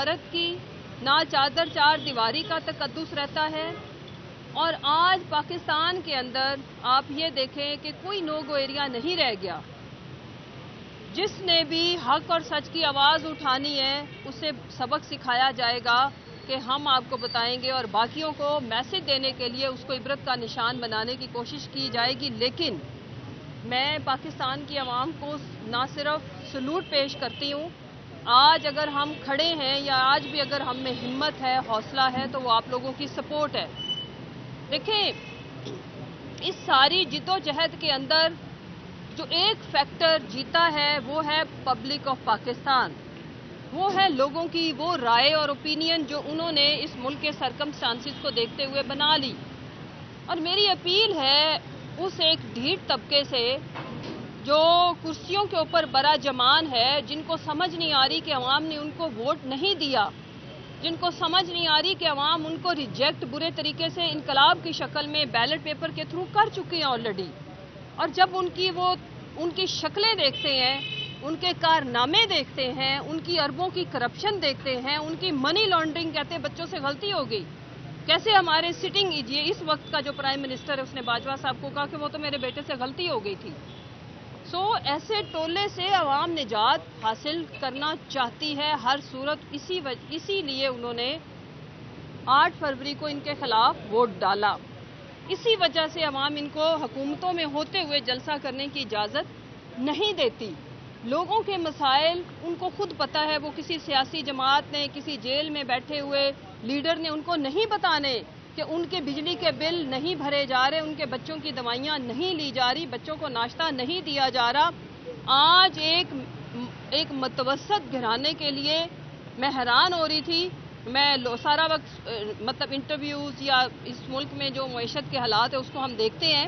भारत की ना चादर चार दीवारी का तकद्दुस रहता है। और आज पाकिस्तान के अंदर आप ये देखें कि कोई नो गो एरिया नहीं रह गया। जिसने भी हक और सच की आवाज़ उठानी है उसे सबक सिखाया जाएगा कि हम आपको बताएंगे, और बाकियों को मैसेज देने के लिए उसको इबरत का निशान बनाने की कोशिश की जाएगी। लेकिन मैं पाकिस्तान की आवाम को ना सिर्फ सलूट पेश करती हूँ, आज अगर हम खड़े हैं या आज भी अगर हम में हिम्मत है, हौसला है, तो वो आप लोगों की सपोर्ट है। देखें, इस सारी जिद्दोजहद के अंदर जो एक फैक्टर जीता है वो है पब्लिक ऑफ पाकिस्तान। वो है लोगों की वो राय और ओपिनियन जो उन्होंने इस मुल्क के सरकमस्टांसिस को देखते हुए बना ली। और मेरी अपील है उस एक ढीठ तबके से जो कुर्सियों के ऊपर बड़ा जमान है, जिनको समझ नहीं आ रही कि अवाम ने उनको वोट नहीं दिया, जिनको समझ नहीं आ रही कि अवाम उनको रिजेक्ट बुरे तरीके से इनकलाब की शक्ल में बैलेट पेपर के थ्रू कर चुकी हैं ऑलरेडी। और जब उनकी शक्लें देखते हैं, उनके कारनामे देखते हैं, उनकी अरबों की करप्शन देखते हैं, उनकी मनी लॉन्ड्रिंग, कहते हैं बच्चों से गलती हो गई। कैसे हमारे सिटिंग ये इस वक्त का जो प्राइम मिनिस्टर है उसने बाजवा साहब को कहा कि वो तो मेरे बेटे से गलती हो गई थी। ऐसे टोले से अवाम निजात हासिल करना चाहती है हर सूरत। इसीलिए उन्होंने 8 फरवरी को इनके खिलाफ वोट डाला। इसी वजह से अवाम इनको हुकूमतों में होते हुए जलसा करने की इजाज़त नहीं देती। लोगों के मसाइल उनको खुद पता है। वो किसी सियासी जमात ने, किसी जेल में बैठे हुए लीडर ने उनको नहीं बताने कि उनके बिजली के बिल नहीं भरे जा रहे, उनके बच्चों की दवाइयाँ नहीं ली जा रही, बच्चों को नाश्ता नहीं दिया जा रहा। आज एक मतवसत घराने के लिए मैं हैरान हो रही थी। मैं सारा वक्त मतलब इंटरव्यूज़ या इस मुल्क में जो मईशत के हालात है उसको हम देखते हैं।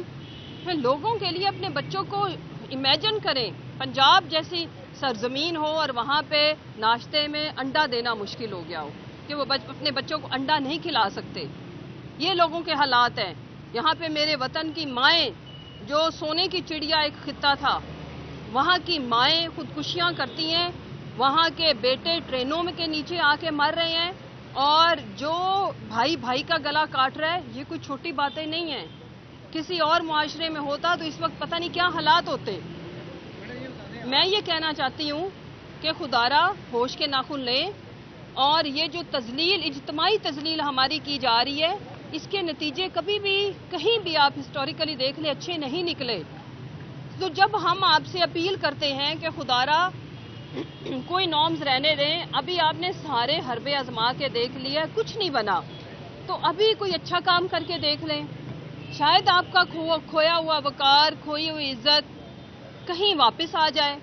मैं लोगों के लिए अपने बच्चों को इमेजिन करें, पंजाब जैसी सरजमीन हो और वहाँ पे नाश्ते में अंडा देना मुश्किल हो गया हो कि वो अपने बच्चों को अंडा नहीं खिला सकते। ये लोगों के हालात हैं। यहाँ पे मेरे वतन की माएँ, जो सोने की चिड़िया एक खित्ता था, वहाँ की माएँ खुदकुशियाँ करती हैं, वहाँ के बेटे ट्रेनों में के नीचे आके मर रहे हैं, और जो भाई भाई का गला काट रहा है, ये कोई छोटी बातें नहीं है। किसी और मुआशरे में होता तो इस वक्त पता नहीं क्या हालात होते। मैं ये कहना चाहती हूँ कि खुदारा होश के नाखुन लें, और ये जो तजलील, इज्तमाई तजलील हमारी की जा रही है, इसके नतीजे कभी भी कहीं भी आप हिस्टोरिकली देख लें अच्छे नहीं निकले। तो जब हम आपसे अपील करते हैं कि खुदारा कोई नॉर्म्स रहने दें, अभी आपने सारे हरबे आजमा के देख लिया, कुछ नहीं बना, तो अभी कोई अच्छा काम करके देख लें। शायद आपका खोया हुआ वकार, खोई हुई इज्जत कहीं वापस आ जाए।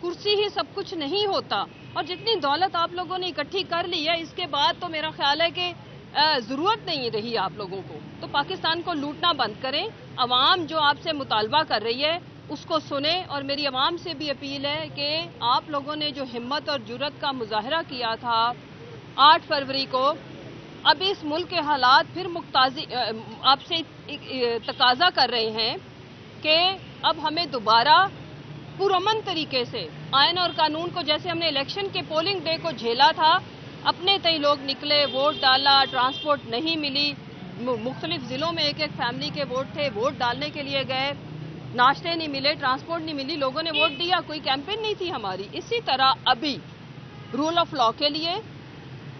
कुर्सी ही सब कुछ नहीं होता, और जितनी दौलत आप लोगों ने इकट्ठी कर ली है, इसके बाद तो मेरा ख्याल है कि ज़रूरत नहीं रही आप लोगों को। तो पाकिस्तान को लूटना बंद करें। अवाम जो आपसे मुतालबा कर रही है उसको सुने। और मेरी अवाम से भी अपील है कि आप लोगों ने जो हिम्मत और जुर्रत का मुजाहरा किया था 8 फरवरी को, अब इस मुल्क के हालात फिर आपसे तकाजा कर रहे हैं कि अब हमें दोबारा पुरअमन तरीके से आइन और कानून को, जैसे हमने इलेक्शन के पोलिंग डे को झेला था, अपने तय लोग निकले, वोट डाला, ट्रांसपोर्ट नहीं मिली, मुख्तलिफ ज़िलों में एक फैमिली के वोट थे, वोट डालने के लिए गए, नाश्ते नहीं मिले, ट्रांसपोर्ट नहीं मिली, लोगों ने वोट दिया, कोई कैंपेन नहीं थी हमारी। इसी तरह अभी रूल ऑफ लॉ के लिए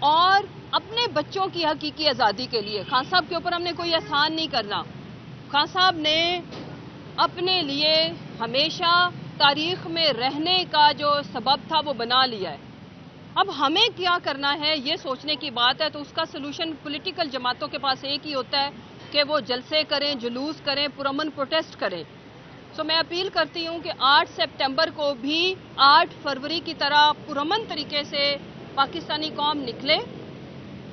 और अपने बच्चों की हकीकी आज़ादी के लिए खान साहब के ऊपर हमने कोई एहसान नहीं करना। खान साहब ने अपने लिए हमेशा तारीख में रहने का जो सबब था वो बना लिया है। अब हमें क्या करना है ये सोचने की बात है। तो उसका सलूशन पॉलिटिकल जमातों के पास एक ही होता है कि वो जलसे करें, जुलूस करें, पुरअमन प्रोटेस्ट करें। मैं अपील करती हूँ कि 8 सितंबर को भी 8 फरवरी की तरह पुरअमन तरीके से पाकिस्तानी कौम निकले।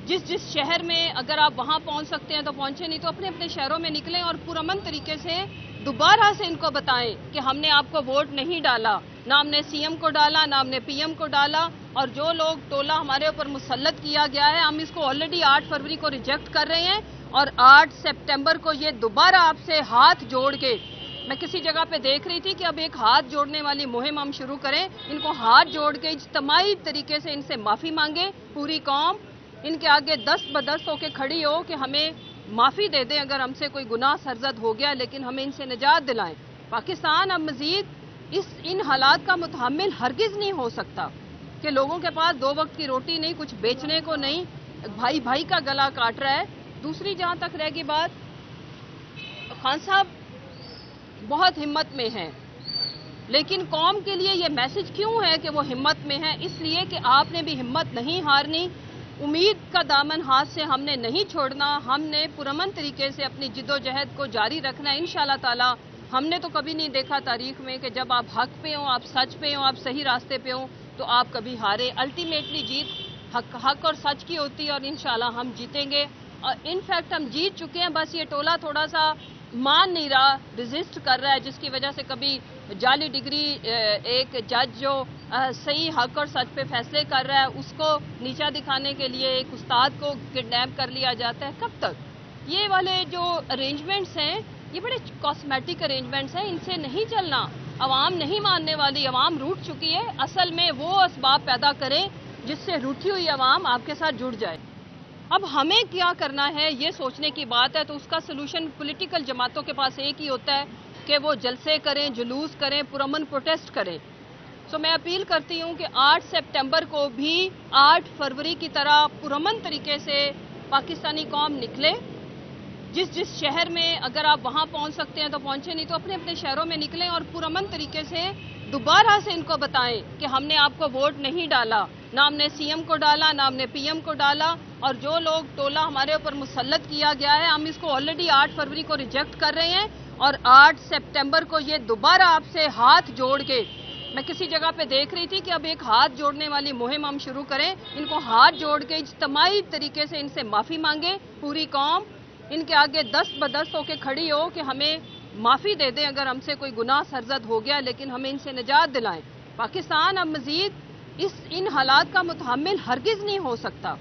जिस शहर में अगर आप वहाँ पहुँच सकते हैं तो पहुँचे, नहीं तो अपने अपने शहरों में निकलें और पुरअमन तरीके से दोबारा से इनको बताएं कि हमने आपको वोट नहीं डाला, ना हमने सीएम को डाला, ना हमने पीएम को डाला, और जो लोग टोला हमारे ऊपर मुसल्लत किया गया है हम इसको ऑलरेडी 8 फरवरी को रिजेक्ट कर रहे हैं। और 8 सितंबर को ये दोबारा आपसे हाथ जोड़ के میں کسی جگہ پہ دیکھ رہی تھی کہ اب ایک ہاتھ جوڑنے والی مہم ہم شروع کریں، ان کو ہاتھ جوڑ کے اجتماعی طریقے سے ان سے معافی مانگیں، پوری قوم ان کے آگے دست بدست ہو کے کھڑی ہو کہ ہمیں معافی دے دیں اگر ہم سے کوئی گناہ سرزد ہو گیا، لیکن ہمیں ان سے نجات دلائیں۔ پاکستان اب مزید ان حالات کا متحمل ہرگز نہیں ہو سکتا کہ لوگوں کے پاس 2 وقت کی روٹی نہیں، کچھ بیچنے کو نہیں، بھائی بھائی کا گلا کاٹ رہا ہے۔ دوسری جہاں تک رہ گئی بات، خان صاحب بہت ہمت میں ہیں، لیکن قوم کے لیے یہ میسج کیوں ہے کہ وہ ہمت میں ہیں؟ اس لیے کہ آپ نے بھی ہمت نہیں ہارنی، امید کا دامن ہاتھ سے ہم نے نہیں چھوڑنا، ہم نے پرامن طریقے سے اپنی جد و جہد کو جاری رکھنا ہے انشاءاللہ تعالی۔ ہم نے تو کبھی نہیں دیکھا تاریخ میں کہ جب آپ حق پہ ہوں، آپ سچ پہ ہوں، آپ صحیح راستے پہ ہوں تو آپ کبھی ہارے۔ الٹیمیٹلی جیت حق اور سچ کی ہوتی ہے اور انشاءاللہ ہم جیتیں گے، اور انفیکٹ ہم جیت چکے ہیں۔ بس یہ ٹولہ تھوڑا سا مان نہیں رہا، ریزسٹ کر رہا ہے، جس کی وجہ سے کبھی جعلی ڈگری ایک جج جو صحیح حق اور سچ پہ فیصلے کر رہا ہے اس کو نیچا دکھانے کے لیے ایک استاد کو کڈنیپ کر لیا جاتا ہے۔ کب تک یہ والے جو ارینجمنٹس ہیں یہ بڑے کاسمیٹک ارینجمنٹس ہیں، ان سے نہیں چلنا۔ عوام نہیں ماننے والی، عوام روٹ چکی ہے۔ اصل میں وہ اسباب پیدا کریں جس سے روٹھی ہوئی عوام آپ کے ساتھ جڑ جائے۔ اب ہمیں کیا کرنا ہے یہ سوچنے کی بات ہے، تو اس کا سلوشن پولیٹیکل جماعتوں کے پاس ایک ہی ہوتا ہے کہ وہ جلسے کریں، جلوس کریں، پرامن پروٹیسٹ کریں۔ سو میں اپیل کرتی ہوں کہ 8 سپٹمبر کو بھی 8 فروری کی طرح پرامن طریقے سے پاکستانی قوم نکلے۔ جس شہر میں اگر آپ وہاں پہنچ سکتے ہیں تو پہنچے، نہیں تو اپنے اپنے شہروں میں نکلیں اور پرامن طریقے سے دوبارہ سے ان کو بتائیں کہ ہم نے آپ کو ووٹ نہیں ڈالا، نہ ہم نے سی ایم کو ڈالا، نہ ہم نے پی ایم کو ڈالا، اور جو لوگ ٹولہ ہمارے اوپر مسلط کیا گیا ہے ہم اس کو آلریڈی 8 فروری کو ریجیکٹ کر رہے ہیں، اور 8 سپٹمبر کو یہ دوبارہ آپ سے ہاتھ جوڑ کے، میں کسی جگہ پہ دیکھ رہی تھی کہ اب ایک ہاتھ جوڑنے والی مہم ہم شروع کریں، ان کو ہاتھ جوڑ کے اجتماعی طریقے سے ان سے معافی مانگیں، پوری قوم ان کے آگے دست بدست ہو کے کھڑی ہو کہ ہمیں معافی دے دیں اگر ہم سے کوئی گناہ سرزد ہو گیا، لیکن ہمیں ان سے نجات دلائیں۔ پاکستان اب مزید ان حالات کا متحمل ہرگز نہیں ہو سکتا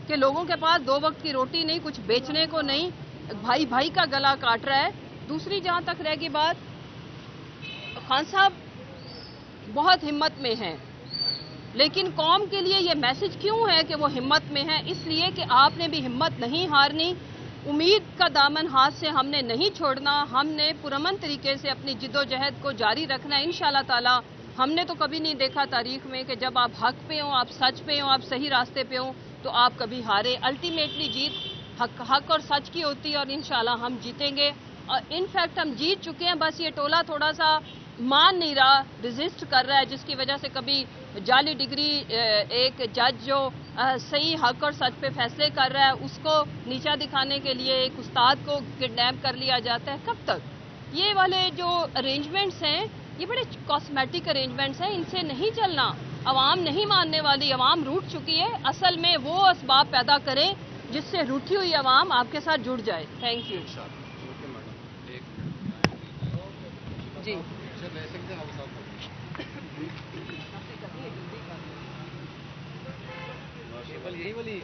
کہ لوگوں کے پاس 2 وقت کی روٹی نہیں، کچھ بیچنے کو نہیں، بھائی بھائی کا گلا کاٹ رہا ہے۔ دوسری جہاں تک رہ گئی بات، خان صاحب بہت ہمت میں ہیں، لیکن قوم کے لیے یہ میسج کیوں ہے کہ وہ ہمت میں ہیں؟ اس لیے کہ آپ نے بھی ہمت نہیں ہارنی، امید کا دامن ہاتھ سے ہم نے نہیں چھوڑنا، ہم نے پرامن طریقے سے اپنی جد و جہد کو جاری رکھنا ہے انشاءاللہ تعالی۔ ہم نے تو کبھی نہیں دیکھا تاریخ میں کہ جب آپ حق پہ ہوں، آپ سچ پہ ہوں، آپ صحیح راستے پہ ہوں تو آپ کبھی ہارے۔ الٹیمیٹلی جیت حق اور سچ کی ہوتی ہے اور انشاءاللہ ہم جیتیں گے، اور انفیکٹ ہم جیت چکے ہیں۔ بس یہ ٹولہ تھوڑا سا مان نہیں رہا، ریزسٹ کر رہا ہے، جس کی وجہ سے کبھی جعلی ڈگری ایک جج جو صحیح حق اور سچ پہ فیصلے کر رہا ہے اس کو نیچا دکھانے کے لیے ایک استاد کو کڈنیپ کر لیا جاتا ہے۔ کب تک یہ والے جو ارینجمنٹس ہیں یہ بڑے کاسمیٹک ارینجمنٹس ہیں، ان سے نہیں چلنا۔ عوام نہیں ماننے والی، عوام روٹ چکی ہے۔ اصل میں وہ اسباب پیدا کریں جس سے روٹھی ہوئی عوام آپ کے ساتھ جڑ جائے۔ تھینک یو جی۔ یہی والی